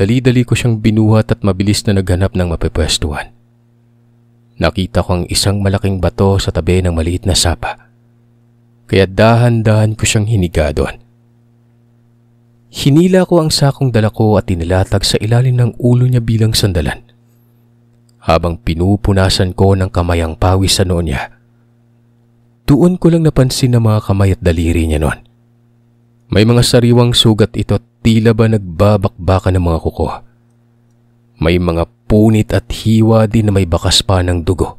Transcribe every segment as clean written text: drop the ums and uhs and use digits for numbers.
Dali-dali ko siyang binuhat at mabilis na naghanap ng mapipwestuhan. Nakita ko ang isang malaking bato sa tabi ng maliit na sapa. Kaya dahan-dahan ko siyang hiniga doon. Hinila ko ang sakong dala ko at inilatag sa ilalim ng ulo niya bilang sandalan. Habang pinupunasan ko ng kamay ang pawis sa noo niya, doon ko lang napansin ang mga kamay at daliri niya noon. May mga sariwang sugat ito at tila ba nagbabakbakan ng mga kuko. May mga punit at hiwa din na may bakas pa ng dugo.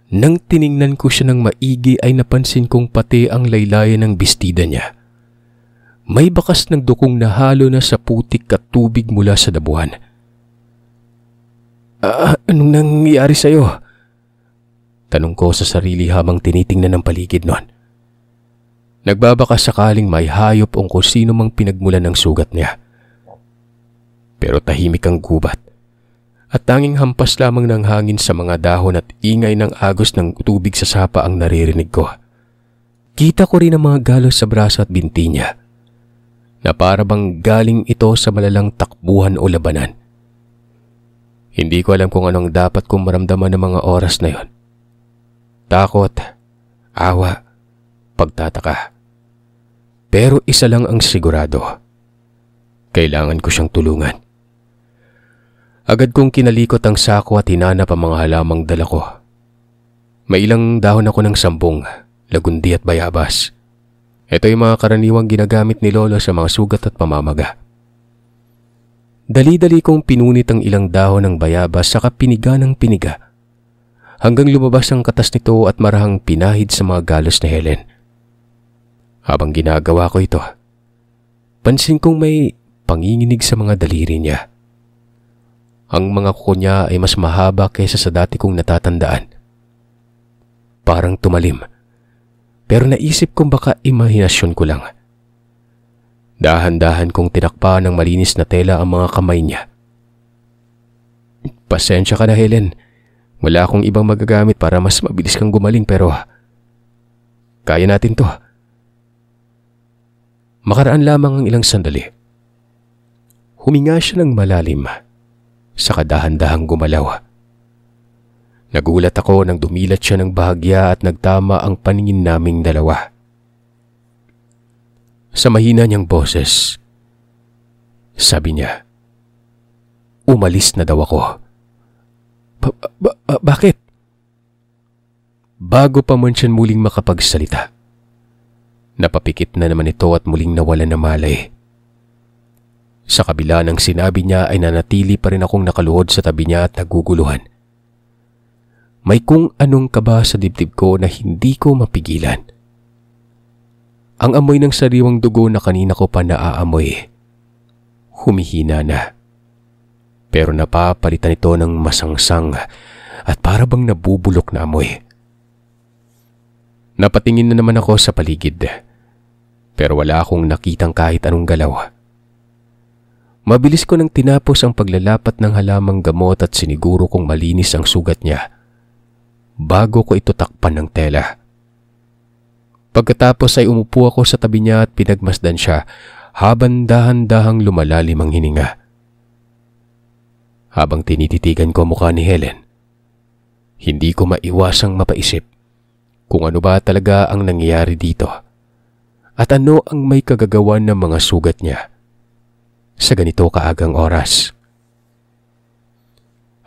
Nang tiningnan ko siya ng maigi ay napansin kong pati ang laylayan ng bestida niya. May bakas ng dukong nahalo na sa putik at tubig mula sa dabuhan. Anong nangyari sa'yo? Tanong ko sa sarili habang tinitingnan ang paligid noon. Nagbabaka sakaling may hayop o kung sino mang pinagmulan ng sugat niya. Pero tahimik ang gubat at tanging hampas lamang ng hangin sa mga dahon at ingay ng agos ng tubig sa sapa ang naririnig ko. Kita ko rin ang mga galos sa braso at binti niya na para bang galing ito sa malalang takbuhan o labanan. Hindi ko alam kung anong dapat kong maramdaman ng mga oras na yon. Takot, awa, pagtataka. Pero isa lang ang sigurado. Kailangan ko siyang tulungan. Agad kong kinalikot ang sako at hinanap ang mga halamang dala ko. May ilang dahon ako ng sambong, lagundi at bayabas. Ito yung mga karaniwang ginagamit ni Lolo sa mga sugat at pamamaga. Dali-dali kong pinunit ang ilang dahon ng bayabas saka piniga ng piniga hanggang lumabas ang katas nito at marahang pinahid sa mga galos ni Helen. Habang ginagawa ko ito, pansin kong may panginginig sa mga daliri niya. Ang mga kuko niya ay mas mahaba kaysa sa dati kong natatandaan. Parang tumalim, pero naisip kong baka imahinasyon ko lang. Dahan-dahan kong tinakpa ng malinis na tela ang mga kamay niya. Pasensya ka na, Helen. Wala akong ibang magagamit para mas mabilis kang gumaling pero kaya natin to. Makaraan lamang ang ilang sandali. Huminga siya ng malalim, saka dahan-dahang gumalaw. Nagulat ako nang dumilat siya ng bahagya at nagtama ang paningin naming dalawa. Sa mahina niyang boses, sabi niya, "Umalis na daw ako." Bakit? Bago pa man siya muling makapagsalita, napapikit na naman ito at muling nawalan ng malay. Sa kabila ng sinabi niya ay nanatili pa rin akong nakaluhod sa tabi niya at naguguluhan. May kung anong kaba sa dibdib ko na hindi ko mapigilan. Ang amoy ng sariwang dugo na kanina ko pa naaamoy, humihina na. Pero napapalitan ito ng masangsang at para bang nabubulok na amoy. Napatingin na naman ako sa paligid, pero wala akong nakitang kahit anong galaw. Mabilis ko nang tinapos ang paglalapat ng halamang gamot at siniguro kong malinis ang sugat niya bago ko ito takpan ng tela. Pagkatapos ay umupo ako sa tabi niya at pinagmasdan siya habang dahan-dahang lumalalim ang hininga. Habang tinititigan ko mukha ni Helen, hindi ko maiwasang mapaisip kung ano ba talaga ang nangyayari dito at ano ang may kagagawan ng mga sugat niya sa ganito kaagang oras.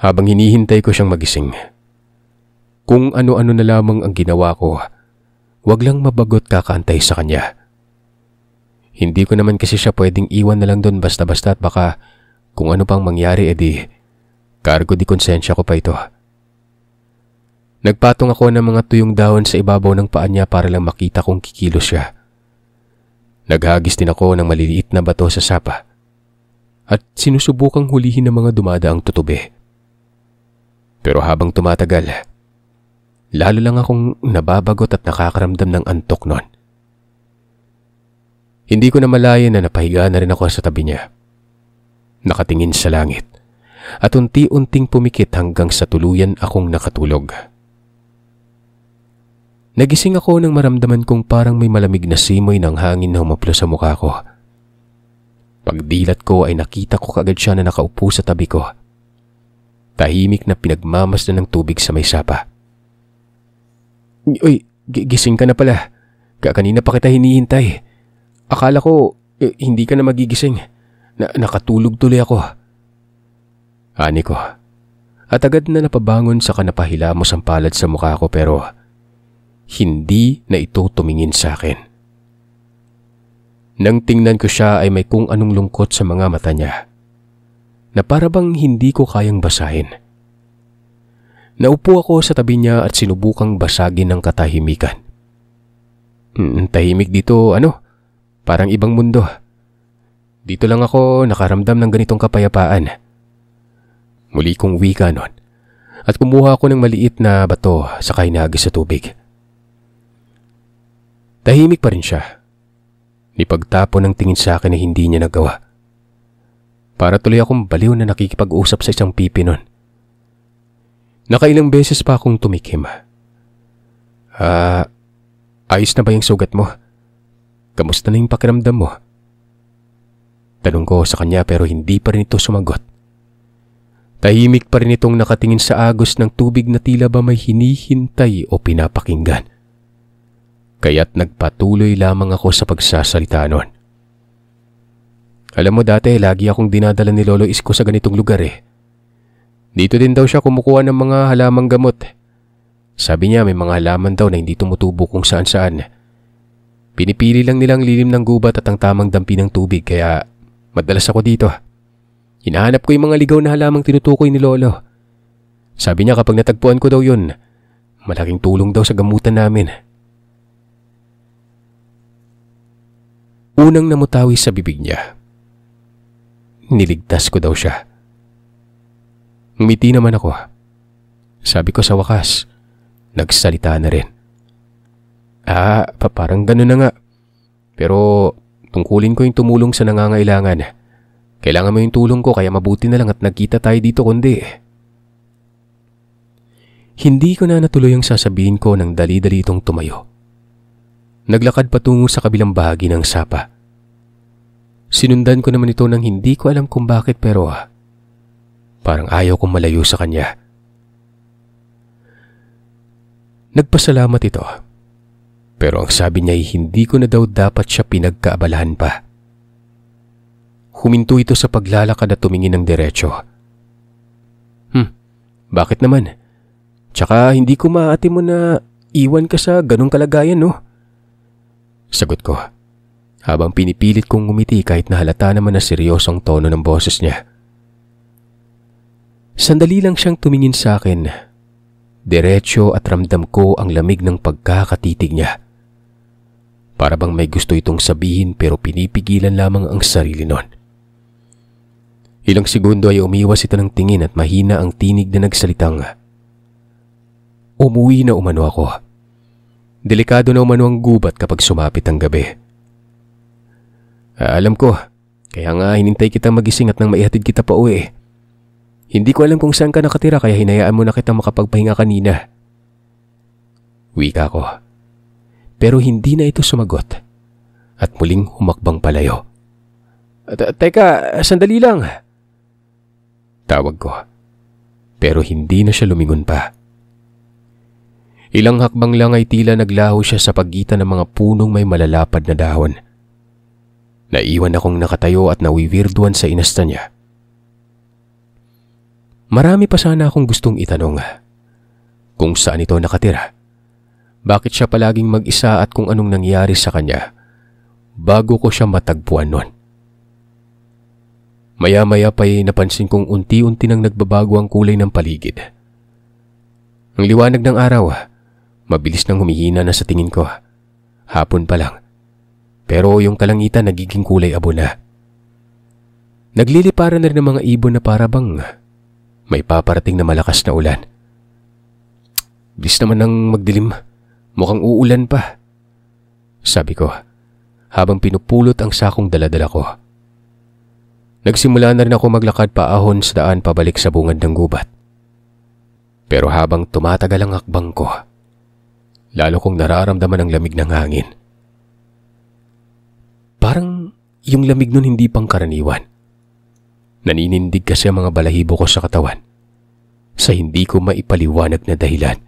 Habang hinihintay ko siyang magising, kung ano-ano na lamang ang ginawa ko, wag lang mabagot kakantay sa kanya. Hindi ko naman kasi siya pwedeng iwan na lang doon basta-basta at baka kung ano pang mangyari edi cargo di konsensya ko pa ito. Nagpatong ako ng mga tuyong dahon sa ibabaw ng paa niya para lang makita kung kikilos siya. Naghagis din ako ng maliliit na bato sa sapa at sinusubukang hulihin ng mga dumadaang tutubi. Pero habang tumatagal, lalo lang akong nababagot at nakakaramdam ng antok noon. Hindi ko na malayan na napahiga na rin ako sa tabi niya. Nakatingin sa langit at unti-unting pumikit hanggang sa tuluyan akong nakatulog. Nagising ako nang maramdaman kong parang may malamig na simoy ng hangin na humaplo sa mukha ko. Pagdilat ko ay nakita ko kaagad siya na nakaupo sa tabi ko. Tahimik na pinagmamasdan ng tubig sa may sapa. Uy, gising ka na pala. Kanina pa kita hinihintay. Akala ko hindi ka na magigising. Nakatulog tuloy ako. Ani ko. At agad na napabangon sa kanapahilamos ang palad sa mukha ko pero hindi na ito tumingin sa akin. Nang tingnan ko siya ay may kung anong lungkot sa mga mata niya na para bang hindi ko kayang basahin. Naupo ako sa tabi niya at sinubukang basagin ng katahimikan. Tahimik dito, parang ibang mundo. Dito lang ako nakaramdam ng ganitong kapayapaan. Muli kong wika nun at kumuha ako ng maliit na bato sa hinagis sa tubig. Tahimik pa rin siya. Nipagtapon ng tingin sa akin na hindi niya nagawa. Para tuloy akong baliw na nakikipag-usap sa isang pipi nun. Nakailang beses pa akong tumikim. Ayos na ba yung sugat mo? Kamusta na yung pakiramdam mo? Tanong ko sa kanya pero hindi pa rin ito sumagot. Tahimik pa rin itong nakatingin sa agos ng tubig na tila ba may hinihintay o pinapakinggan. Kaya't nagpatuloy lamang ako sa pagsasalita noon. Alam mo dati, lagi akong dinadala ni Lolo Isko sa ganitong lugar eh. Dito din daw siya kumukuha ng mga halamang gamot. Sabi niya may mga halaman daw na hindi tumutubo kung saan saan. Pinipili lang nilang lilim ng gubat at ang tamang dampi ng tubig kaya madalas ako dito. Hinahanap ko yung mga ligaw na halamang tinutukoy ni Lolo. Sabi niya kapag natagpuan ko daw yun, malaking tulong daw sa gamutan namin. Unang namutawi sa bibig niya. Niligtas ko daw siya. Ngumiti naman ako. Sabi ko sa wakas, nagsalita na rin. Parang gano'n na nga. Pero tungkulin ko yung tumulong sa nangangailangan. Kailangan mo yung tulong ko kaya mabuti na lang at nagkita tayo dito kundi. Hindi ko na natuloy ang sasabihin ko nang dali-dali itong tumayo. Naglakad patungo sa kabilang bahagi ng sapa. Sinundan ko naman ito nang hindi ko alam kung bakit pero parang ayaw kong malayo sa kanya. Nagpasalamat ito. Pero ang sabi niya ay hindi ko na daw dapat siya pinagkaabalahan pa. Huminto ito sa paglalakad at tumingin ng diretso. Bakit naman? Tsaka hindi ko maati mo na iwan ka sa ganong kalagayan, no? Sagot ko, habang pinipilit kong ngumiti kahit na halata naman na seryosong tono ng boses niya. Sandali lang siyang tumingin sa akin. Diretso at ramdam ko ang lamig ng pagkakatitig niya. Para bang may gusto itong sabihin pero pinipigilan lamang ang sarili nun. Ilang segundo ay umiwas ito ng tingin at mahina ang tinig na nagsalitang, "Umuwi na umano ako. Delikado na umano ang gubat kapag sumapit ang gabi." Alam ko, kaya nga hinintay kita magising at nang maihatid kita pa uwi. Hindi ko alam kung saan ka nakatira kaya hinayaan mo na kitang makapagpahinga kanina. Wika ko. Pero hindi na ito sumagot at muling humakbang palayo. Teka, sandali lang. Tawag ko. Pero hindi na siya lumingon pa. Ilang hakbang lang ay tila naglaho siya sa pagitan ng mga punong may malalapad na dahon. Naiwan akong nakatayo at nawiwirduan sa inasta niya. Marami pa sana akong gustong itanong. Kung saan ito nakatira? Bakit siya palaging mag-isa at kung anong nangyari sa kanya bago ko siya matagpuan nun? Maya-maya pa'y napansin kong unti-unti nang nagbabago ang kulay ng paligid. Ang liwanag ng araw, mabilis nang humihina na sa tingin ko. Hapon pa lang. Pero yung kalangitan nagiging kulay abo na. Nagliliparan na rin ng mga ibon na para bang may paparating na malakas na ulan. Bilis naman ng magdilim. Mukhang uulan pa. Sabi ko, habang pinupulot ang sakong daladala ko. Nagsimula na rin ako maglakad paahon sa daan pabalik sa bungad ng gubat. Pero habang tumatagal ang hakbang ko, lalo kong nararamdaman ang lamig ng hangin. Parang Yung lamig nun hindi pangkaraniwan. Naninindig kasi ang mga balahibo ko sa katawan sa hindi ko maipaliwanag na dahilan.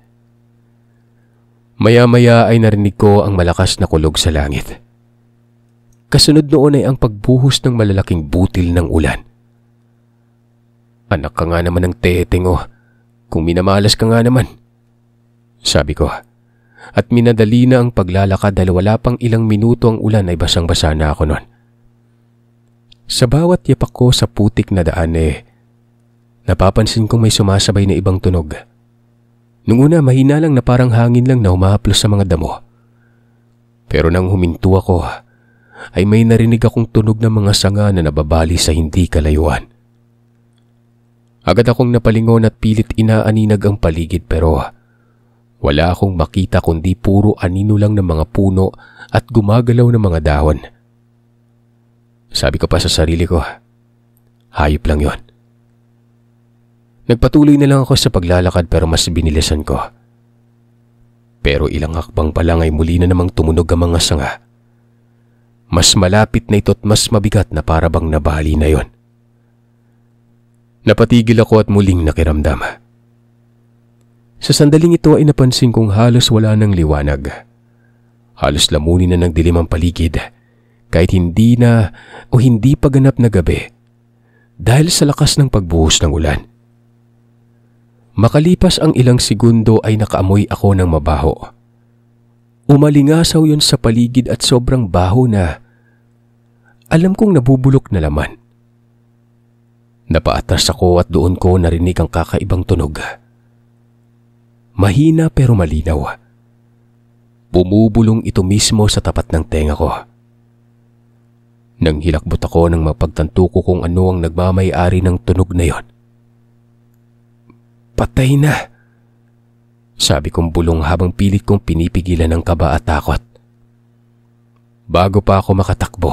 Maya-maya ay narinig ko ang malakas na kulog sa langit. Kasunod noon ay ang pagbuhos ng malalaking butil ng ulan. Anak ka nga naman ng teteng oh, kung minamalas ka nga naman, sabi ko. At minadali na ang paglalakad dahil wala pang ilang minuto ang ulan ay basang-basa na ako noon. Sa bawat yapak ko sa putik na daan napapansin kong may sumasabay na ibang tunog. Nung una mahina lang na parang hangin lang na humahaplos sa mga damo. Pero nang huminto ako ay may narinig akong tunog ng mga sanga na nababali sa hindi kalayuan. Agad akong napalingon at pilit inaaninag ang paligid pero wala akong makita kundi puro anino lang ng mga puno at gumagalaw ng mga dahon. Sabi ko pa sa sarili ko, hayop lang yon. Nagpatuloy na lang ako sa paglalakad pero mas binilisan ko. Pero ilang hakbang pa lang ay muli na namang tumunog ang mga sanga. Mas malapit na ito at mas mabigat na para bang nabali na yon. Napatigil ako at muling nakiramdam. Sa sandaling ito ay napansin kong halos wala ng liwanag. Halos lamunin na ng dilim ang paligid kahit hindi na o hindi pa ganap na gabi dahil sa lakas ng pagbuhos ng ulan. Makalipas ang ilang segundo ay nakaamoy ako ng mabaho. Umalingasaw yun sa paligid at sobrang baho na alam kong nabubulok na laman. Napaatras ako at doon ko narinig ang kakaibang tunog. Mahina pero malinaw. Bumubulong ito mismo sa tapat ng tenga ko. Nang hilakbot ako nang mapagtanto ko kung ano ang nagmamay-ari ng tunog na yon. Patay na, sabi kong bulong habang pilit kong pinipigilan ang kaba at takot. Bago pa ako makatakbo,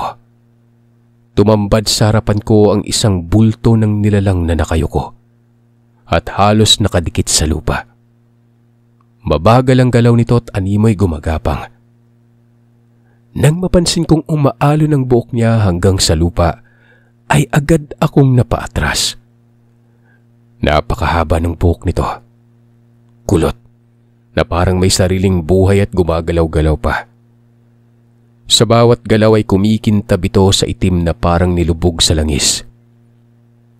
tumambad sa harapan ko ang isang bulto ng nilalang na nakayuko at halos nakadikit sa lupa. Mabagal ang galaw nito at animoy gumagapang. Nang mapansin kong umaalo ng buhok niya hanggang sa lupa, ay agad akong napaatras. Napakahaba ng buhok nito. Kulot, na parang may sariling buhay at gumagalaw-galaw pa. Sa bawat galaw ay kumikintab ito sa itim na parang nilubog sa langis.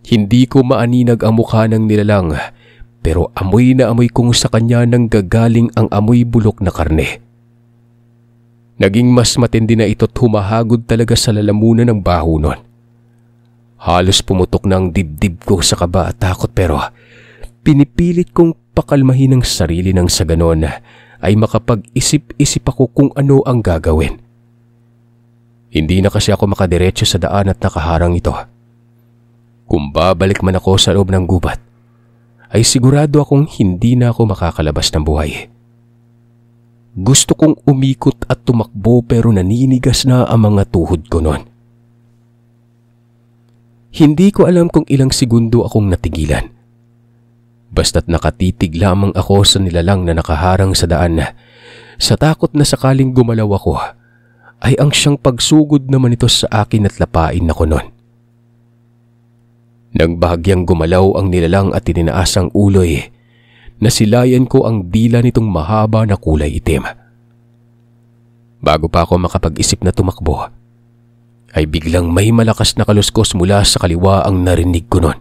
Hindi ko maaninag ang mukha ng nilalang, pero amoy na amoy kong sa kanya nang gagaling ang amoy bulok na karne. Naging mas matindi na ito't humahagod talaga sa lalamunan ng baho nun. Halos pumutok na ang dibdib ko sa kaba at takot pero pinipilit kong pakalmahin ang sarili nang sa ganon ay makapag-isip-isip ako kung ano ang gagawin. Hindi na kasi ako makadiretso sa daan at nakaharang ito. Kung babalik man ako sa loob ng gubat, ay sigurado akong hindi na ako makakalabas ng buhay. Gusto kong umikot at tumakbo pero naninigas na ang mga tuhod ko noon. Hindi ko alam kung ilang segundo akong natigilan. Basta't nakatitig lamang ako sa nilalang na nakaharang sa daan. Sa takot na sakaling gumalaw ako, ay ang siyang pagsugod naman ito sa akin at lapain ako noon. Nang bahagyang gumalaw ang nilalang at tininaas ang uloy, nasilayan ko ang dila nitong mahaba na kulay itim. Bago pa ako makapag-isip na tumakbo, ay biglang may malakas na kaluskos mula sa kaliwa ang narinig ko noon.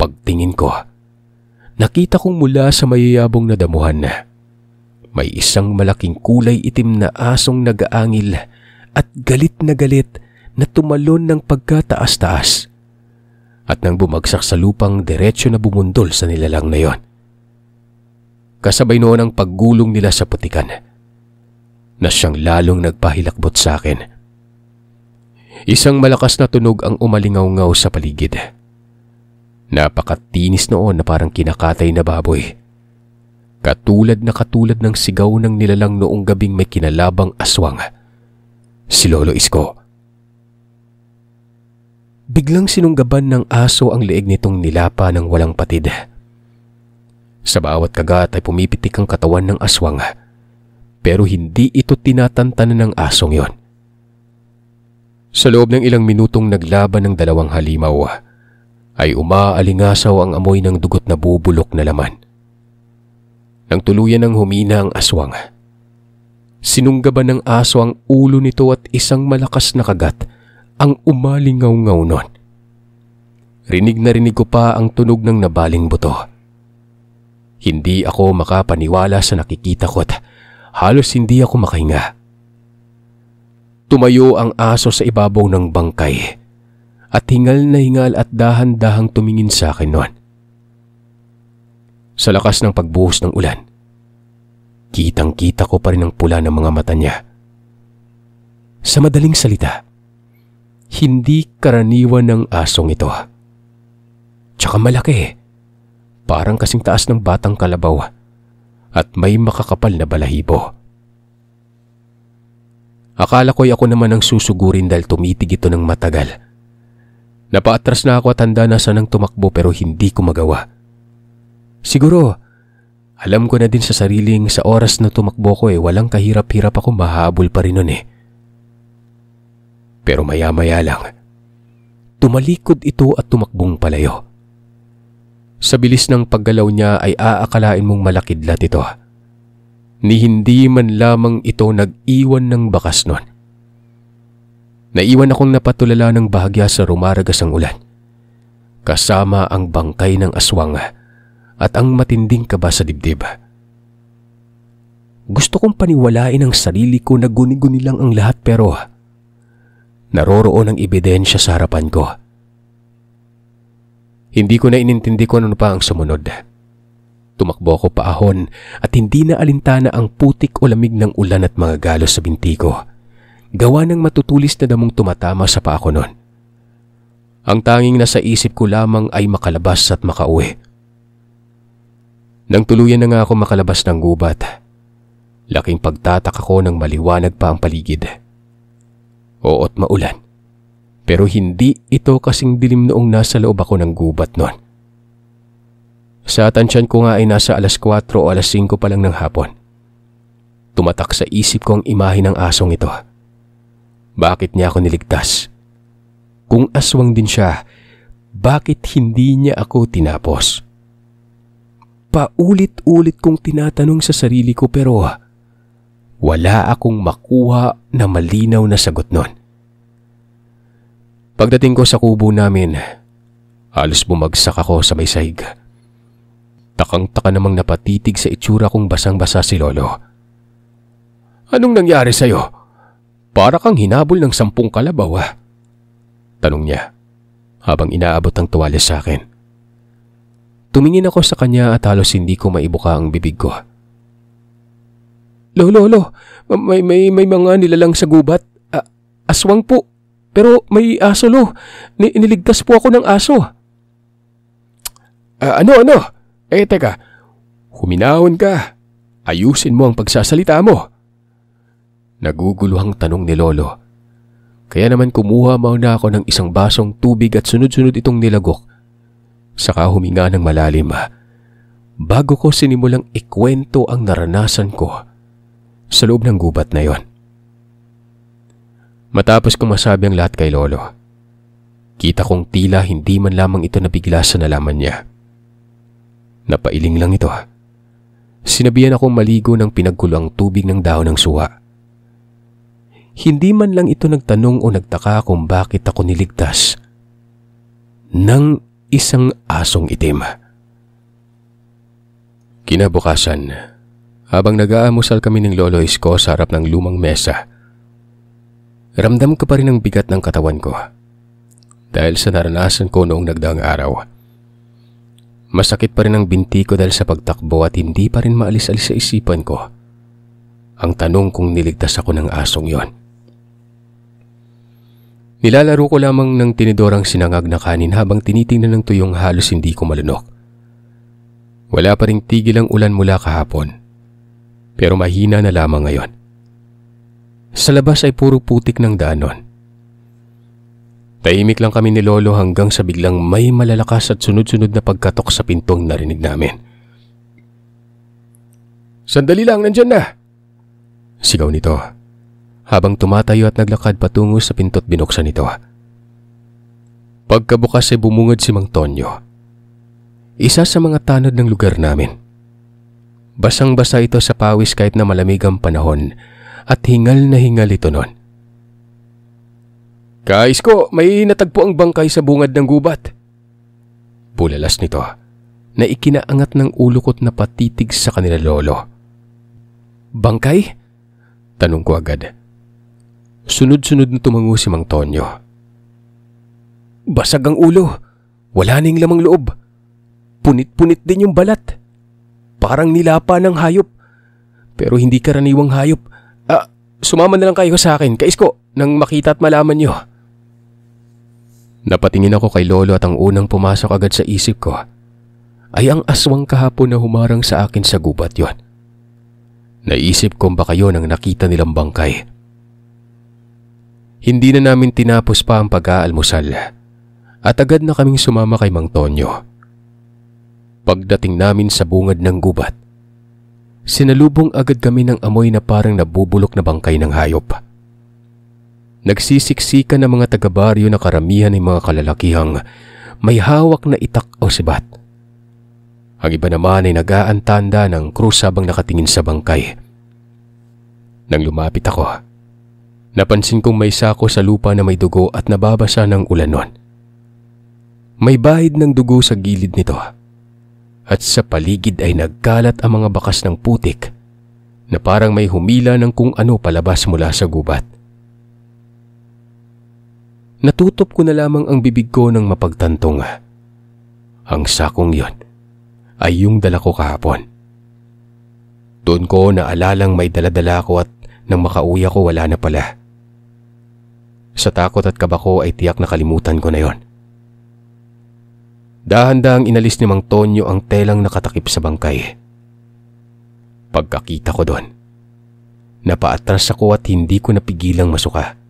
Pagtingin ko, nakita kong mula sa mayayabong na damuhan na may isang malaking kulay itim na asong nagaangil at galit na tumalon ng pagkataas-taas at nang bumagsak sa lupang diretsyo na bumundol sa nilalang na yon. Kasabay noon ang paggulong nila sa putikan na siyang lalong nagpahilakbot sa akin. Isang malakas na tunog ang umalingaw-ngaw sa paligid. Napakatinis noon na parang kinakatay na baboy. Katulad ng sigaw ng nilalang noong gabing may kinalabang aswang. Si Lolo Isko. Biglang sinunggaban ng aso ang leeg nitong nilapa ng walang patid. Sa bawat kagat ay pumipitik ang katawan ng aswang, pero hindi ito tinatantanan ng asong yon. Sa loob ng ilang minutong naglaban ng dalawang halimaw, ay umaalingasaw ang amoy ng dugot na bubulok na laman. Nang tuluyan ng humina ang aswang, sinunggaban ng aso ang ulo nito at isang malakas na kagat ang umalingaw-ngaw nun. Rinig na rinig ko pa ang tunog ng nabaling buto. Hindi ako makapaniwala sa nakikita ko at halos hindi ako makahinga. Tumayo ang aso sa ibabaw ng bangkay at hingal na hingal at dahan-dahang tumingin sa akin noon. Sa lakas ng pagbuhos ng ulan, kitang-kita ko pa rin ang pula ng mga mata niya. Sa madaling salita, hindi karaniwan ng asong ito. Tsaka malaki, parang kasing taas ng batang kalabaw at may makakapal na balahibo. Akala ko'y ako naman ang susugurin dahil tumitig ito ng matagal. Napaatras na ako at handa na sanang tumakbo pero hindi ko magawa. Siguro, alam ko na din sa sariling sa oras na tumakbo ko walang kahirap-hirap ako mahabol pa rin nun Pero maya-maya lang, tumalikod ito at tumakbong palayo. Sa bilis ng paggalaw niya ay aakalain mong malakidlat ito. Ni hindi man lamang ito nag-iwan ng bakas nun. Naiwan akong napatulala ng bahagya sa rumaragas ang ulan, kasama ang bangkay ng aswang at ang matinding kaba sa dibdib. Gusto kong paniwalain ang sarili ko na guni-guni lang ang lahat pero naroroon ang ebidensya sa harapan ko. Hindi ko na inintindi kung ano pa ang sumunod. Tumakbo ako paahon at hindi na alintana ang putik o lamig ng ulan at mga galos sa binti ko. Gawa ng matutulis na damong tumatama sa paa ko noon. Ang tanging nasa isip ko lamang ay makalabas at makauwi. Nang tuluyan na nga ako makalabas ng gubat, laking pagtataka ko nang maliwanag pa ang paligid. Oo't maulan, pero hindi ito kasing dilim noong nasa loob ako ng gubat noon. Sa tansyan ko nga ay nasa alas 4 o alas 5 pa lang ng hapon. Tumatak sa isip ko ang imahe ng asong ito. Bakit niya ako niligtas? Kung aswang din siya, bakit hindi niya ako tinapos? Paulit-ulit kong tinatanong sa sarili ko pero wala akong makuha na malinaw na sagot nun. Pagdating ko sa kubo namin, halos bumagsak ako sa may sahig. Takang-taka namang napatitig sa itsura kong basang-basa si Lolo. "Anong nangyari sa'yo? Para kang hinabol ng 10 kalabaw Tanong niya habang inaabot ang tuwalya sa akin. Tumingin ako sa kanya at halos hindi ko maibuka ang bibig ko. Lolo, may mga nilalang sa gubat. Aswang po. Pero may aso niligtas po ako ng aso. Ano? Teka. Huminahon ka. Ayusin mo ang pagsasalita mo. Naguguluhang tanong ni Lolo. Kaya naman kumuha muna ako ng isang basong tubig at sunod-sunod itong nilagok. Saka huminga ng malalim bago ko sinimulang ikwento ang naranasan ko sa loob ng gubat na yon. Matapos kong masabi ang lahat kay Lolo, kita kong tila hindi man lamang ito nabigla sa nalaman niya. Napailing lang ito. Sinabihan akong maligo ng pinagkuloang tubig ng dahon ng suha. Hindi man lang ito nagtanong o nagtaka kung bakit ako niligtas ng isang asong itim. Kinabukasan, habang nag-aamusal kami ng Lolo Isko sa harap ng lumang mesa, ramdam ko pa rin ang bigat ng katawan ko dahil sa naranasan ko noong nagdaang araw. Masakit pa rin ang binti ko dahil sa pagtakbo at hindi pa rin maalis-alis sa isipan ko ang tanong kung niligtas ako ng asong yon. Nilalaro ko lamang ng tinidorang sinangag na kanin habang tinitingnan ng tuyong halos hindi ko malunok. Wala pa ring tigil ang ulan mula kahapon, pero mahina na lamang ngayon. Sa labas ay puro putik ng daanon. Tahimik lang kami ni Lolo hanggang sa biglang may malalakas at sunod-sunod na pagkatok sa pintong narinig namin. "Sandali lang, nandyan na!" sigaw nito habang tumatayo at naglakad patungo sa pinto't binuksan ito. Pagkabukas ay bumungad si Mang Tonyo. Isa sa mga tanod ng lugar namin. Basang-basa ito sa pawis kahit na malamig ang panahon at hingal na hingal ito noon. "Kaisko, may natagpo ang bangkay sa bungad ng gubat." Bulalas nito na ikinaangat ng ulukot na patitig sa kanila lolo. "Bangkay?" Tanong ko agad. Sunod-sunod na tumango si Mang Tonyo. "Basag ang ulo. Wala ning lamang loob. Punit-punit din yung balat. Parang nilapa ng hayop. Pero hindi karaniwang hayop. Sumama na lang kayo sa akin, Kaisko, nang makita at malaman nyo." Napatingin ako kay lolo at ang unang pumasok agad sa isip ko ay ang aswang kahapon na humarang sa akin sa gubat yon. Naisip kong baka yon ang nakita nilang bangkay. Hindi na namin tinapos pa ang pag-aalmusal at agad na kaming sumama kay Mang Tonyo. Pagdating namin sa bungad ng gubat, sinalubong agad kami ng amoy na parang nabubulok na bangkay ng hayop. Nagsisiksikan ng mga taga-baryo na karamihan ng mga kalalakihang may hawak na itak o sibat. Ang iba naman ay nag-aantanda ng krus habang nakatingin sa bangkay. Nang lumapit ako, napansin kong may sako sa lupa na may dugo at nababasa ng ulan nun. May bahid ng dugo sa gilid nito at sa paligid ay nagkalat ang mga bakas ng putik na parang may humila ng kung ano palabas mula sa gubat. Natutop ko na lamang ang bibig ko nang mapagtantong. Ang sakong yon ay yung dala ko kahapon. Doon ko naalalang may daladala ko at nang makauwi ako wala na pala. Sa takot at kaba ko ay tiyak nakalimutan ko na yon. Dahan-dahang inalis ni Mang Tonyo ang telang nakatakip sa bangkay. Pagkakita ko doon, napaatras ako at hindi ko napigilang masuka.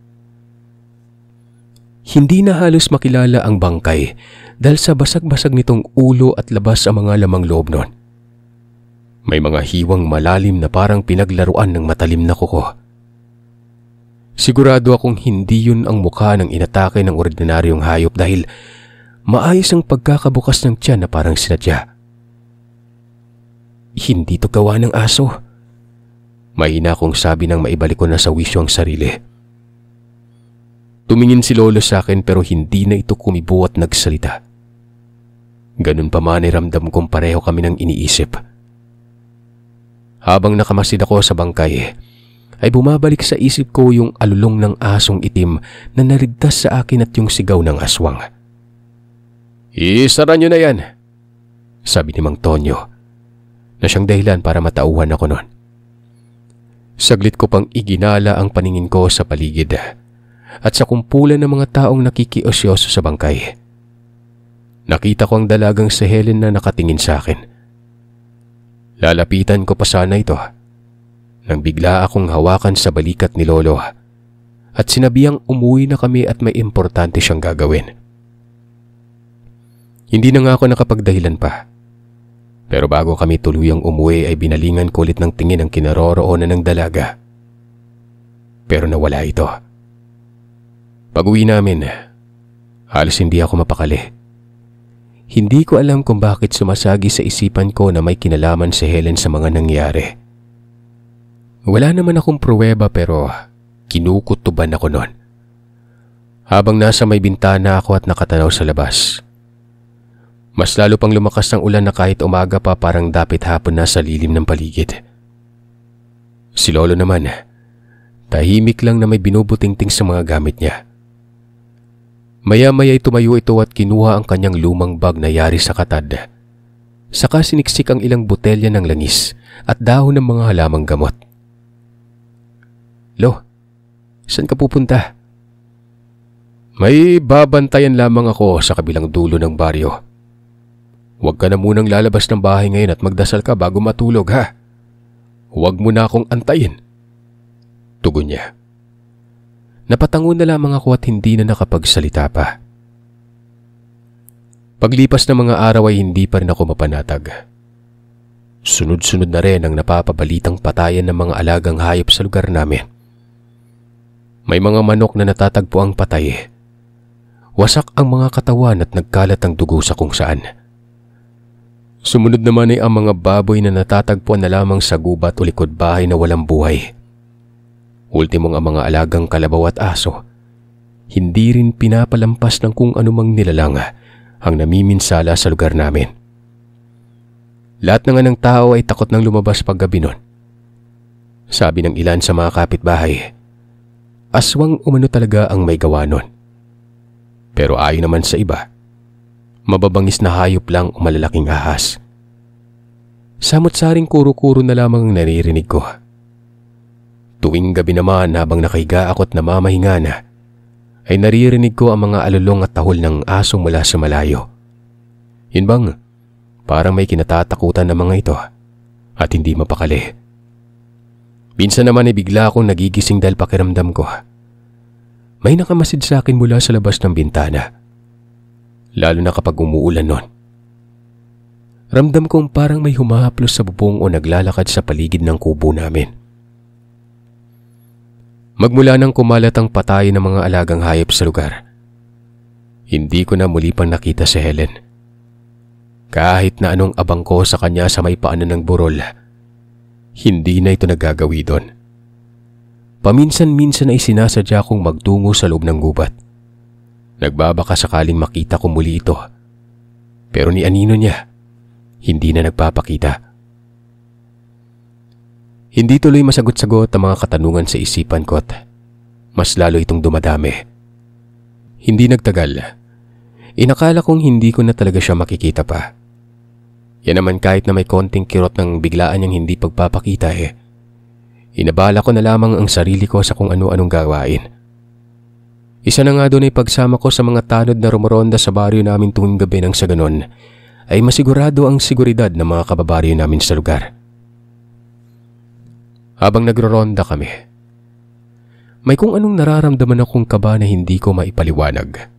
Hindi na halos makilala ang bangkay dahil sa basag-basag nitong ulo at labas ang mga lamang loob nun. May mga hiwang malalim na parang pinaglaruan ng matalim na kuko. Sigurado akong hindi yun ang mukha ng inatake ng ordinaryong hayop dahil maayos ang pagkakabukas ng tiyan na parang sinadya. Hindi to gawa ng aso. Mahina akong sabi nang maibalik ko na sa wisyo ang sarili. Tumingin si lolo sa akin pero hindi na ito kumibo at nagsalita. Ganun pa man ay ramdam kong pareho kami ng iniisip. Habang nakamasid ako sa bangkay, ay bumabalik sa isip ko yung alulong ng asong itim na narigtas sa akin at yung sigaw ng aswang. "Isara nyo na yan," sabi ni Mang Tonyo, na siyang dahilan para matauhan ako noon. Saglit ko pang iginala ang paningin ko sa paligid at sa kumpulan ng mga taong nakikiosyoso sa bangkay. Nakita ko ang dalagang si Helen na nakatingin sa akin. Lalapitan ko pa sana ito nang bigla akong hawakan sa balikat ni lolo at sinabihang umuwi na kami at may importante siyang gagawin. Hindi na nga ako nakapagdahilan pa. Pero bago kami tuluyang umuwi ay binalingan ko ulit ng tingin ang kinaroroonan ng dalaga. Pero nawala ito. Pag-uwi namin, halos hindi ako mapakali. Hindi ko alam kung bakit sumasagi sa isipan ko na may kinalaman si Helen sa mga nangyari. Wala naman akong pruweba pero kinukutuban ako noon. Habang nasa may bintana ako at nakatanaw sa labas, mas lalo pang lumakas ang ulan na kahit umaga pa parang dapit hapon na sa lilim ng paligid. Si lolo naman, tahimik lang na may binubutingting sa mga gamit niya. Maya-maya'y tumayo ito at kinuha ang kanyang lumang bag na yari sa katad. Saka siniksik ang ilang botelya ng langis at dahon ng mga halamang gamot. "Lo, saan ka pupunta?" "May babantayan lamang ako sa kabilang dulo ng baryo. Huwag ka na munang lalabas ng bahay ngayon at magdasal ka bago matulog, ha? Huwag mo na akong antayin." Tugon niya. Napatango na lamang ako at hindi na nakapagsalita pa. Paglipas ng mga araw ay hindi pa rin ako mapanatag. Sunod-sunod na rin ang napapabalitang patayan ng mga alagang hayop sa lugar namin. May mga manok na natatagpo ang patay. Wasak ang mga katawan at nagkalat ang dugo sa kung saan. Sumunod naman ay ang mga baboy na natatagpuan na lamang sa gubat o likod bahay na walang buhay. Ultimong ang mga alagang kalabaw at aso. Hindi rin pinapalampas ng kung anumang nilalang ang namiminsala sa lugar namin. Lahat ng tao ay takot nang lumabas paggabi nun. Sabi ng ilan sa mga kapitbahay, aswang umano talaga ang may gawa nun. Pero ayon naman sa iba, mababangis na hayop lang o malalaking ahas. Samot-saring kuro-kuro na lamang ang naririnig ko. Tuwing gabi naman habang nakahiga ako't namamahinga na, ay naririnig ko ang mga alulong at tahol ng aso mula sa malayo. Yun bang, parang may kinatatakutan ng mga ito at hindi mapakali. Minsan naman ay bigla akong nagigising dahil pakiramdam ko may nakamasid sa akin mula sa labas ng bintana. Lalo na kapag umuulan nun. Ramdam kong parang may humahaplos sa bubong o naglalakad sa paligid ng kubo namin. Magmula nang kumalat ang patay ng mga alagang hayop sa lugar, hindi ko na muli pang nakita si Helen. Kahit na anong abang ko sa kanya sa may paanan ng burol, hindi na ito nagagawi doon. Paminsan-minsan ay sinasadya kong magtungo sa loob ng gubat. Nagbabaka sakaling makita ko muli ito. Pero ni anino niya, hindi na nagpapakita. Hindi tuloy masagot-sagot ang mga katanungan sa isipan ko at mas lalo itong dumadami. Hindi nagtagal. Inakala kong hindi ko na talaga siya makikita pa. Yan naman kahit na may konting kirot ng biglaan niyang hindi pagpapakita Inabala ko na lamang ang sarili ko sa kung ano-anong gawain. Isa na nga doon ay pagsama ko sa mga tanod na rumoronda sa baryo namin tuwing gabi nang sa ganon ay masigurado ang seguridad ng mga kababaryo namin sa lugar. Habang nagroronda kami, may kung anong nararamdaman akong kaba na hindi ko maipaliwanag.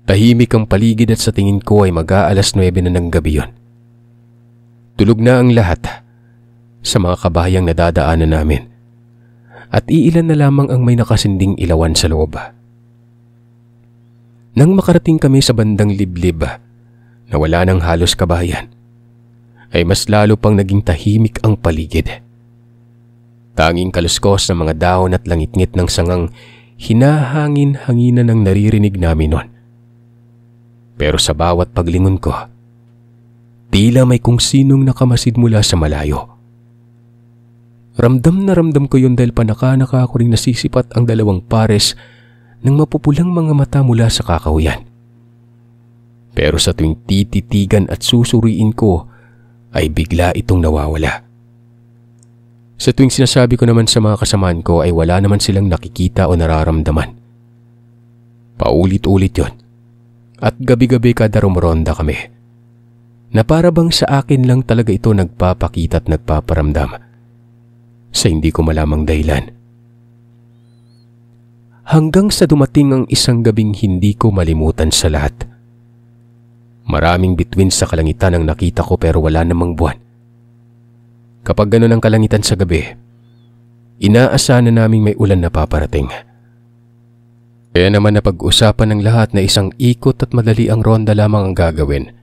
Tahimik ang paligid at sa tingin ko ay mag-aalas 9 na ng gabi yon. Tulog na ang lahat sa mga kabayang nadadaanan namin at iilan na lamang ang may nakasinding ilawan sa loob. Nang makarating kami sa bandang liblib na wala ng halos kabayan, ay mas lalo pang naging tahimik ang paligid. Tanging kaluskos ng mga dahon at langit-ngit ng sangang hinahangin-hanginan ang naririnig namin noon. Pero sa bawat paglingon ko, tila may kung sinong nakamasid mula sa malayo. Ramdam na ramdam ko yun dahil panaka-naka ako ring nasisipat ang dalawang pares ng mapupulang mga mata mula sa kakahuyan. Pero sa tuwing tititigan at susuriin ko, ay bigla itong nawawala. Sa tuwing sinasabi ko naman sa mga kasamaan ko ay wala naman silang nakikita o nararamdaman. Paulit-ulit yon. At gabi-gabi kada rumoronda kami, na para bang sa akin lang talaga ito nagpapakita at nagpaparamdam sa hindi ko malamang dahilan. Hanggang sa dumating ang isang gabing hindi ko malimutan sa lahat. Maraming bituin sa kalangitan ang nakita ko pero wala namang buwan. Kapag gano'n ang kalangitan sa gabi, inaasahan na naming may ulan na paparating. Kaya naman napag-usapan ng lahat na isang ikot at madali ang ronda lamang ang gagawin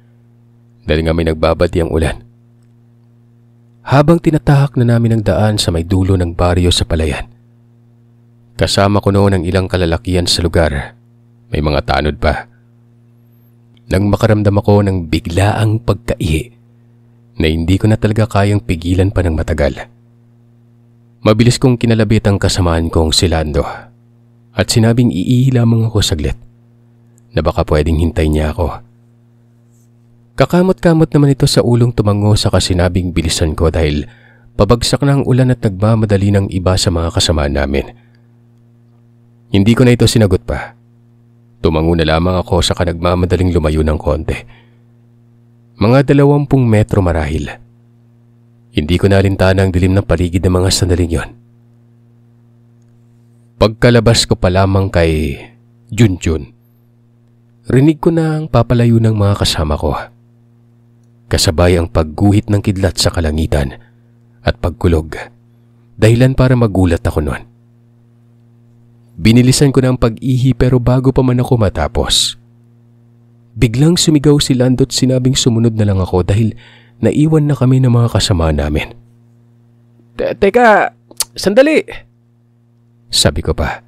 dahil nga may nagbabati ang ulan. Habang tinatahak na namin ang daan sa may dulo ng baryo sa palayan, kasama ko noon ang ilang kalalakihan sa lugar, may mga tanod pa. Nang makaramdam ako ng biglaang pagkaihi na hindi ko na talaga kayang pigilan pa ng matagal. Mabilis kong kinalabit ang kasamaan kong si Lando at sinabing iihi lamang ako saglit na baka pwedeng hintay niya ako. Kakamot-kamot naman ito sa ulong tumango sa kasinabing bilisan ko dahil pabagsak na ang ulan at nagmamadali ng iba sa mga kasamaan namin. Hindi ko na ito sinagot pa. Tumango na lamang ako sa nagmamadaling lumayo ng konti. Mga 20 metro marahil. Hindi ko nalintana ang dilim ng paligid ng mga sandaling yon. Pagkalabas ko pa lamang kay Junjun, rinig ko na ang papalayo ng mga kasama ko. Kasabay ang pagguhit ng kidlat sa kalangitan at pagkulog, dahilan para magulat ako noon. Binilisan ko na ang pag-ihi pero bago pa man ako matapos, biglang sumigaw si Lando't sinabing sumunod na lang ako dahil naiwan na kami ng mga kasama namin. Teka, sandali! Sabi ko pa.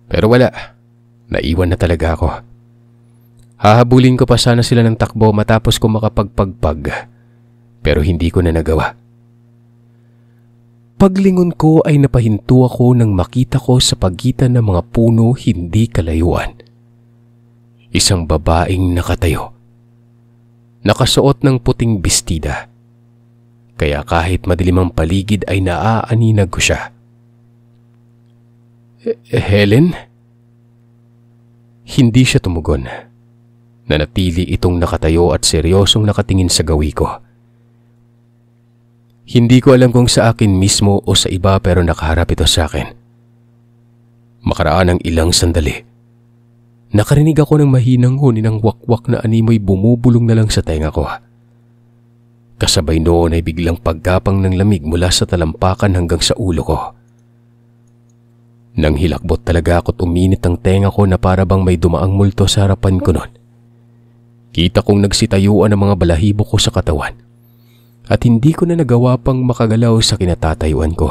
Pero wala, naiwan na talaga ako. Hahabulin ko pa sana sila ng takbo matapos ko makapagpagpag, pero hindi ko na nagawa. Paglingon ko ay napahinto ako nang makita ko sa pagitan ng mga puno hindi kalayuan. Isang babaeng nakatayo. Nakasuot ng puting bestida. Kaya kahit madilim ang paligid ay naaaninag ko siya. Helen? Hindi siya tumugon. Nanatili itong nakatayo at seryosong nakatingin sa gawi ko. Hindi ko alam kung sa akin mismo o sa iba pero nakaharap ito sa akin. Makaraan ng ilang sandali, nakarinig ako ng mahinang huni ng wakwak na animoy bumubulong na lang sa tenga ko. Kasabay noon ay biglang paggapang ng lamig mula sa talampakan hanggang sa ulo ko. Nang hilakbot talaga ako't uminit ang tenga ko na para bang may dumaang multo sa harapan ko noon. Kita kong nagsitayuan ang mga balahibo ko sa katawan at hindi ko na nagawa pang makagalaw sa kinatatayuan ko.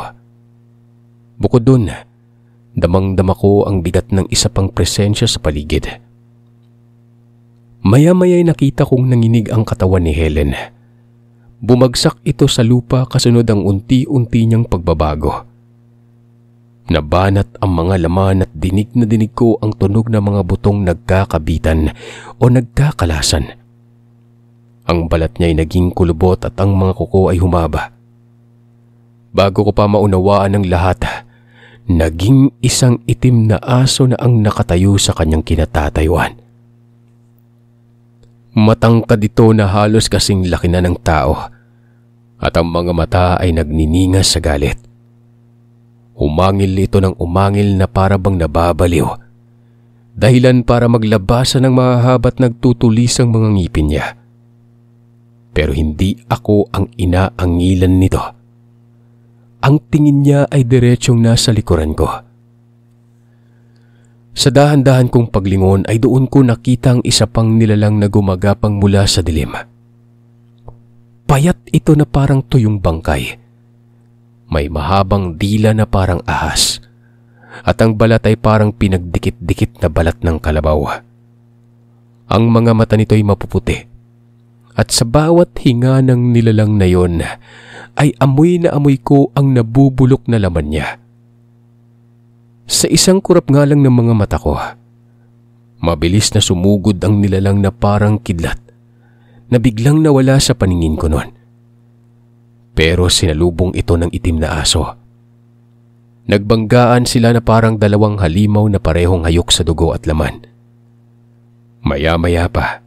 Bukod dun, damang-dama ko ang bigat ng isa pang presensya sa paligid. Maya-maya'y nakita kong nanginig ang katawan ni Helen. Bumagsak ito sa lupa kasunod ang unti-unti niyang pagbabago. Nabanat ang mga laman at dinig na dinig ko ang tunog ng mga butong nagkakabitan o nagkakalasan. Ang balat niya ay naging kulubot at ang mga kuko ay humaba. Bago ko pa maunawaan ang lahat, naging isang itim na aso na ang nakatayo sa kanyang kinatatayuan. Matangkad ito na halos kasing laki na ng tao at ang mga mata ay nagniningas sa galit. Umangil ito ng umangil na para bang nababaliw. Dahilan para maglabasan ng mahahabat nagtutulisang mga ngipin niya. Pero hindi ako ang inaangilan nito. Ang tingin niya ay diretsyong nasa likuran ko. Sa dahan-dahan kong paglingon ay doon ko nakita ang isa pang nilalang na gumagapang mula sa dilim. Payat ito na parang tuyong bangkay. May mahabang dila na parang ahas at ang balat ay parang pinagdikit-dikit na balat ng kalabaw. Ang mga mata nito ay mapuputi at sa bawat hinga ng nilalang na yon ay amoy na amoy ko ang nabubulok na laman niya. Sa isang kurap nga lang ng mga mata ko, mabilis na sumugod ang nilalang na parang kidlat na biglang nawala sa paningin ko noon. Pero sinalubong ito ng itim na aso. Nagbanggaan sila na parang dalawang halimaw na parehong hayok sa dugo at laman. Maya-maya pa,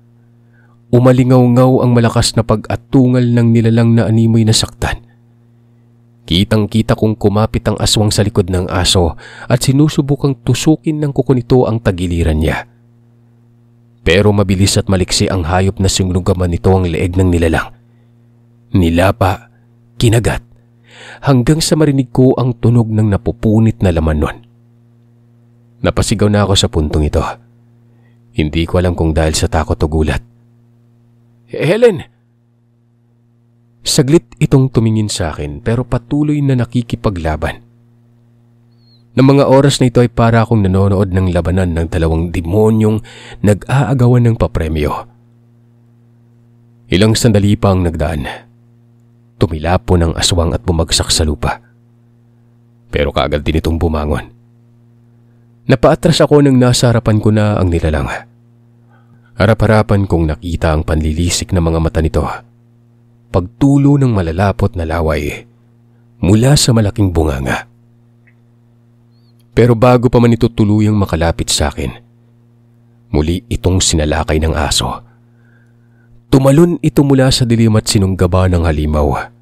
umalingaw-ngaw ang malakas na pag-atungal ng nilalang na animoy na saktan. Kitang-kita kong kumapit ang aswang sa likod ng aso at sinusubukang tusukin ng kuko nito ang tagiliran niya. Pero mabilis at maliksi ang hayop na sinugaman nito ang leeg ng nilalang. Nilapa, kinagat, hanggang sa marinig ko ang tunog ng napupunit na laman nun. Napasigaw na ako sa puntong ito. Hindi ko alam kung dahil sa takot o gulat. Helen! Saglit itong tumingin sa akin pero patuloy na nakikipaglaban. Ng mga oras na ito ay para akong nanonood ng labanan ng dalawang demonyong nag-aagawan ng papremyo. Ilang sandali pa ang nagdaan. Tumilapo ng aswang at bumagsak sa lupa. Pero kaagad din itong bumangon. Napaatras ako nang nasa harapan ko na ang nilalang. Harap-harapan kong nakita ang panlilisik na mga mata nito. Pagtulo ng malalapot na laway mula sa malaking bunganga. Pero bago pa man ito tuluyang makalapit sa akin, muli itong sinalakay ng aso. Tumalon ito mula sa dilim at sinunggaba ng halimaw.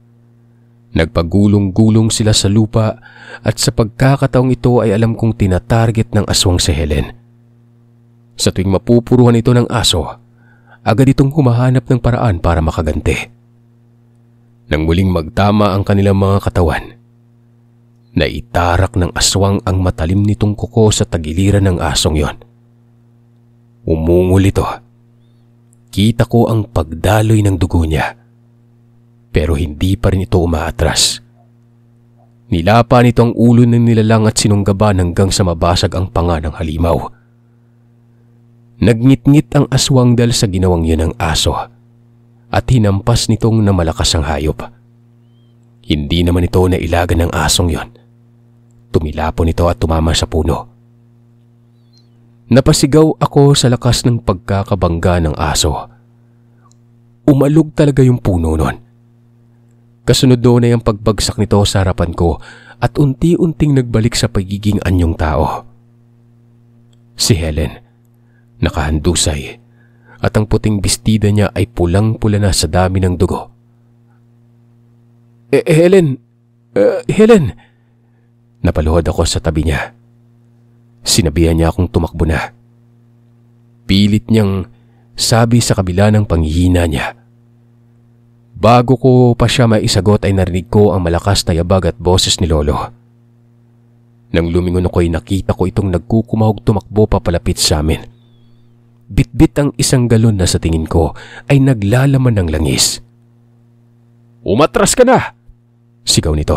Nagpagulong-gulong sila sa lupa at sa pagkakataong ito ay alam kong tinatarget ng aswang si Helen. Sa tuwing mapupuruhan ito ng aso, agad itong humahanap ng paraan para makaganti. Nang muling magtama ang kanilang mga katawan, Naitarak ng aswang ang matalim nitong kuko sa tagiliran ng asong yon. Umungol ito. Kita ko ang pagdaloy ng dugo niya. Pero hindi pa rin ito umaatras. Nilapa nito ang ulo ng nilalang at sinunggaban hanggang sa mabasag ang panga ng halimaw. Nagngit-ngit ang aswang dahil sa ginawang yun ng aso at hinampas nitong na malakas ang hayop. Hindi naman ito nailagan ng asong yon. Tumilapon ito at tumama sa puno. Napasigaw ako sa lakas ng pagkakabangga ng aso. Umalog talaga yung puno nun. Kasunod doon ay ang pagbagsak nito sa harapan ko at unti-unting nagbalik sa pagiging anyong tao. Si Helen, nakahandusay at ang puting bestida niya ay pulang-pula na sa dami ng dugo. Helen! Helen! Napaluhod ako sa tabi niya. Sinabihan niya akong tumakbo na. Pilit niyang sabi sa kabila ng panghihina niya. Bago ko pa siya maisagot ay narinig ko ang malakas na yabag at boses ni Lolo. Nang lumingon ako ay nakita ko itong nagkukumahog tumakbo papalapit sa amin. Bitbit ang isang galon na sa tingin ko ay naglalaman ng langis. "Umatras ka na!" sigaw nito.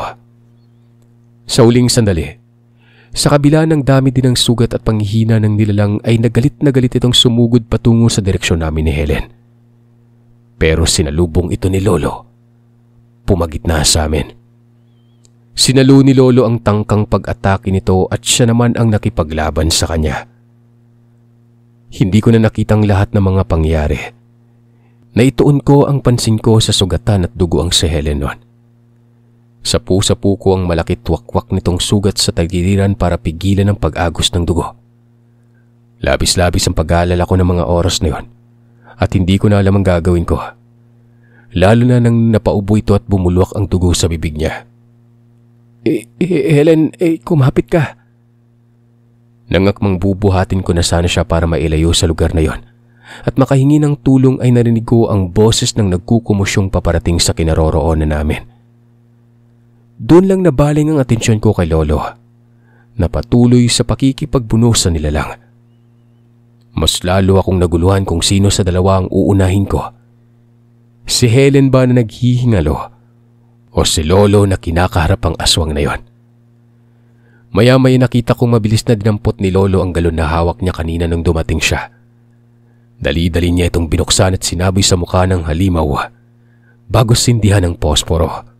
Sa uling sandali, sa kabila ng dami din ng sugat at panghihina ng nilalang ay nagalit na galit itong sumugod patungo sa direksyon namin ni Helen. Pero sinalubong ito ni Lolo. Pumagitna sa amin. Sinalo ni Lolo ang tangkang pag-atake nito at siya naman ang nakipaglaban sa kanya. Hindi ko na nakitang lahat ng mga pangyari. Naituon ko ang pansin ko sa sugatan at dugo ang si Helen noon. Sapu-sapu ko ang malakit wakwak nitong sugat sa tagiliran para pigilan ang pag-agos ng dugo. Labis-labis ang pag-aalala ko ng mga oras na yon at hindi ko na alam ang gagawin ko. Lalo na nang napaubo ito at bumulwak ang dugo sa bibig niya. Helen, kumapit ka. Nangakmang bubuhatin ko na sana siya para mailayo sa lugar na yon at makahingi ng tulong ay narinig ko ang boses ng nagkukumusyong paparating sa kinaroroonan namin. Doon lang nabaling ang atensyon ko kay Lolo na patuloy sa pakikipagbuno sa nilalang. Mas lalo akong naguluhan kung sino sa dalawa ang uunahin ko. Si Helen ba na naghihingalo o si Lolo na kinakaharap ang aswang na yon? Maya-maya nakita kong mabilis na dinampot ni Lolo ang galon na hawak niya kanina nung dumating siya. Dali-dali niya itong binuksan at sinaboy sa mukha ng halimaw bago sindihan ng posporo.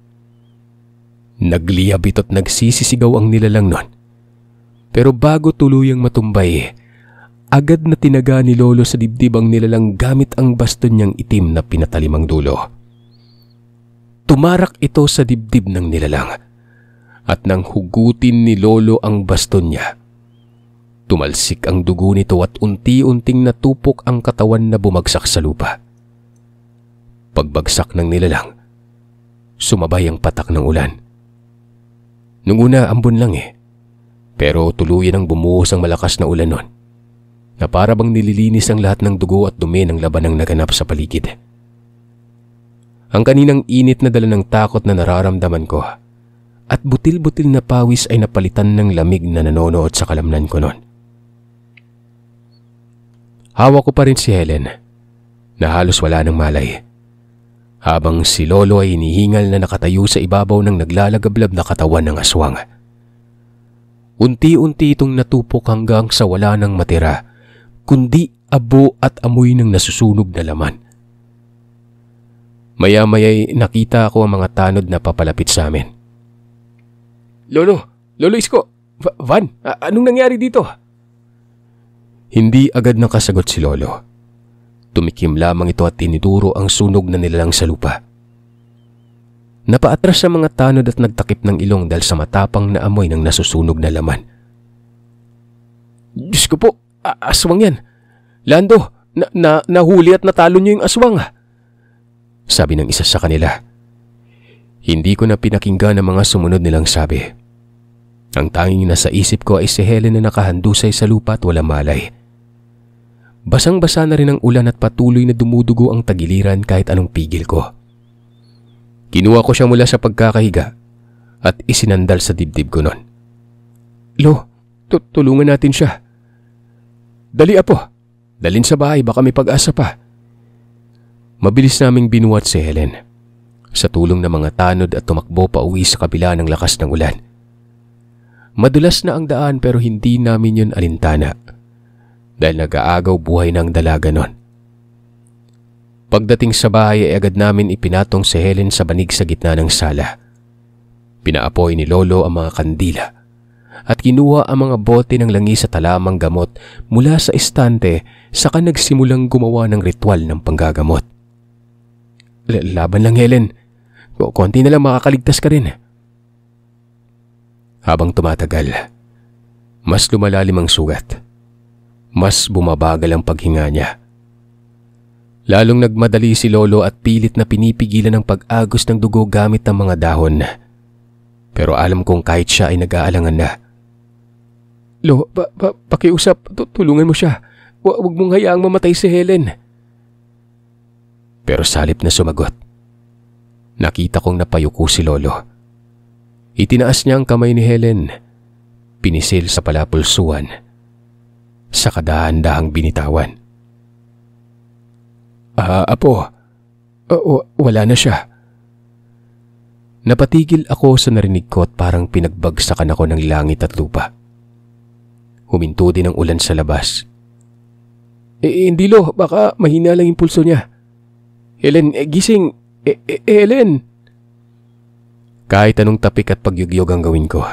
Nagliyab ito't nagsisisigaw ang nilalang nun. Pero bago tuluyang matumbay, agad na tinaga ni Lolo sa dibdib ang nilalang gamit ang baston niyang itim na pinatalimang dulo. Tumarak ito sa dibdib ng nilalang at nang hugutin ni Lolo ang baston niya, tumalsik ang dugo nito at unti-unting natupok ang katawan na bumagsak sa lupa. Pagbagsak ng nilalang, sumabay ang patak ng ulan. Nung una, ambon lang pero tuluyan ang bumuhos ang malakas na ulan nun na para bang nililinis ang lahat ng dugo at dumi ng laban ng naganap sa paligid. Ang kaninang init na dala ng takot na nararamdaman ko at butil-butil na pawis ay napalitan ng lamig na nanonood sa kalamnan ko nun. Hawak ko pa rin si Helen na halos wala ng malay, habang si Lolo ay hinihingal na nakatayo sa ibabaw ng naglalagablab na katawan ng aswang. Unti-unti itong natupok hanggang sa wala nang matira, kundi abo at amoy ng nasusunog na laman. Maya-maya'y nakita ko ang mga tanod na papalapit sa amin. Lolo Isko, Van, anong nangyari dito? Hindi agad nakasagot si Lolo. Tumikim lamang ito at tiniduro ang sunog na nilalang sa lupa. Napaatras sa mga tanod at nagtakip ng ilong dahil sa matapang na amoy ng nasusunog na laman. Diyos ko po, aswang yan. Lando, nahuli at natalo niyo yung aswang. Sabi ng isa sa kanila. Hindi ko na pinakinggan ang mga sumunod nilang sabi. Ang tanging nasa isip ko ay si Helen na nakahandusay sa lupa at wala malay. Basang-basa na rin ang ulan at patuloy na dumudugo ang tagiliran kahit anong pigil ko. Kinuha ko siya mula sa pagkakahiga at isinandal sa dibdib ko nun. Lo, tulungan natin siya. Dali apo, dalin sa bahay baka may pag-asa pa. Mabilis naming binuhat si Helen. Sa tulong ng mga tanod at tumakbo pa uwi sa kabila ng lakas ng ulan. Madulas na ang daan pero hindi namin yun alintana dahil nag-aagaw buhay ng dalaga nun. Pagdating sa bahay ay agad namin ipinatong si Helen sa banig sa gitna ng sala. Pinaapoy ni Lolo ang mga kandila at kinuha ang mga bote ng langis at talamang gamot mula sa estante saka nagsimulang gumawa ng ritual ng panggagamot. Laban lang Helen, konti na lang makakaligtas ka rin. Habang tumatagal, mas lumalalim ang sugat. Mas bumabagal ang paghinga niya. Lalong nagmadali si Lolo at pilit na pinipigilan ang pag-agos ng dugo gamit ng mga dahon. Pero alam kong kahit siya ay nag-aalangan na. Lo, pakiusap, tulungan mo siya. Huwag mong hayaang mamatay si Helen. Pero salip na sumagot. Nakita kong napayuko si Lolo. Itinaas niya ang kamay ni Helen. Pinisil sa palapulsuan. Sa kadahan-dahang binitawan. Apo, wala na siya. Napatigil ako sa narinig ko at parang pinagbagsakan ako ng langit at lupa. Huminto din ang ulan sa labas. Hindi Lo, baka mahina lang yung pulso niya. Helen, gising. Helen! Kahit anong tapik at pagyugyog ang gawin ko,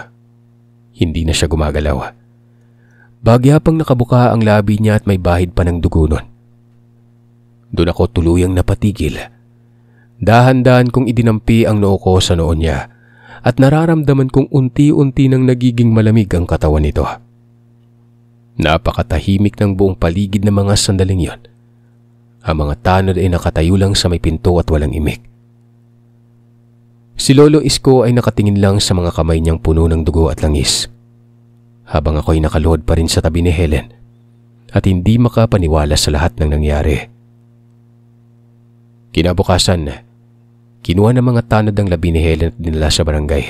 hindi na siya gumagalaw. Bagya pang nakabuka ang labi niya at may bahid pa ng dugo nun. Doon ako tuluyang napatigil. Dahan-dahan kong idinampi ang noo ko sa noo niya at nararamdaman kong unti-unti nang nagiging malamig ang katawan nito. Napakatahimik ng buong paligid ng mga sandaling yon. Ang mga tanod ay nakatayo lang sa may pinto at walang imik. Si Lolo Isko ay nakatingin lang sa mga kamay niyang puno ng dugo at langis. Habang ako'y nakaluhod pa rin sa tabi ni Helen at hindi makapaniwala sa lahat ng nangyari. Kinabukasan, kinuha ng mga tanod ang labi ni Helen at dinala sa barangay.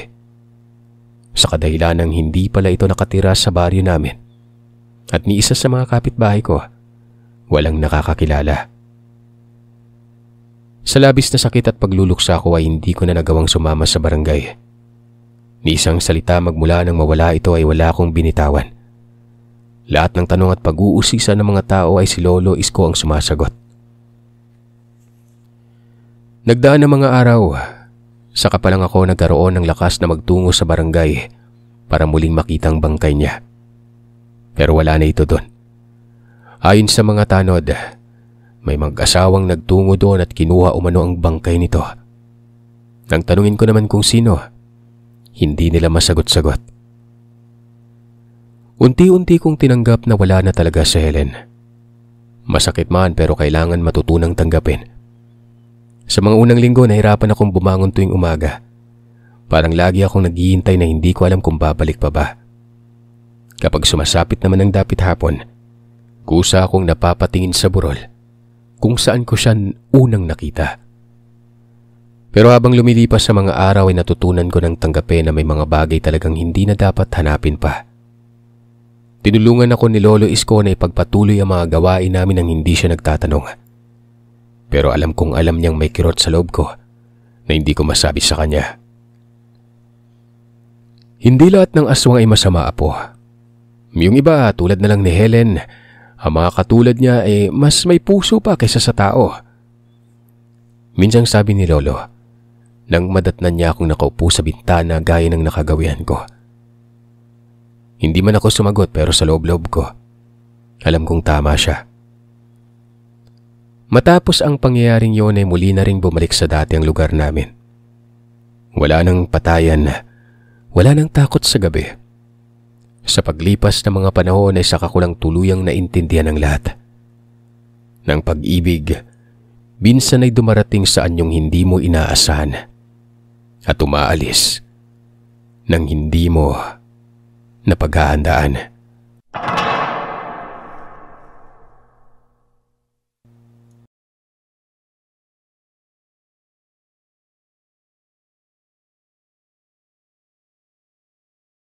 Sa kadahilan ng hindi pala ito nakatira sa baryo namin at ni isa sa mga kapitbahay ko, walang nakakakilala. Sa labis na sakit at pagluluksa ko ay hindi ko na nagawang sumama sa barangay. Ni isang salita magmula nang mawala ito ay wala akong binitawan. Lahat ng tanong at pag-uusisa ng mga tao ay si Lolo Isko ang sumasagot. Nagdaan ng mga araw, saka pa lang ako nagkaroon ng lakas na magtungo sa barangay para muling makita ang bangkay niya. Pero wala na ito doon. Ayon sa mga tanod, may mag-asawang nagtungo doon at kinuha umano ang bangkay nito. Nang tanungin ko naman kung sino, hindi nila masagot-sagot. Unti-unti kong tinanggap na wala na talaga si Helen. Masakit man pero kailangan matutunang tanggapin. Sa mga unang linggo nahirapan akong bumangon tuwing umaga. Parang lagi akong naghihintay na hindi ko alam kung babalik pa ba. Kapag sumasapit naman ang dapit hapon, kusa akong napapatingin sa burol kung saan ko siya unang nakita. Pero habang lumilipas sa mga araw ay natutunan ko ng tanggapin na may mga bagay talagang hindi na dapat hanapin pa. Tinulungan ako ni Lolo Isko na ipagpatuloy ang mga gawain namin nang hindi siya nagtatanong. Pero alam kong alam niyang may kirot sa loob ko na hindi ko masabi sa kanya. Hindi lahat ng aswang ay masama, Apo. Yung iba tulad na lang ni Helen, ang mga katulad niya ay mas may puso pa kaysa sa tao. Minsang sabi ni Lolo, nang madatnan niya akong nakaupo sa bintana gaya ng nakagawian ko. Hindi man ako sumagot pero sa loob-loob ko, alam kong tama siya. Matapos ang pangyayaring yon ay muli na ring bumalik sa dati ang lugar namin. Wala nang patayan, wala nang takot sa gabi. Sa paglipas ng mga panahon ay saka ko lang tuluyang naintindihan ang lahat. Ng pag-ibig, minsan ay dumarating sa anyong hindi mo inaasahan at umaalis nang hindi mo napaghahandaan.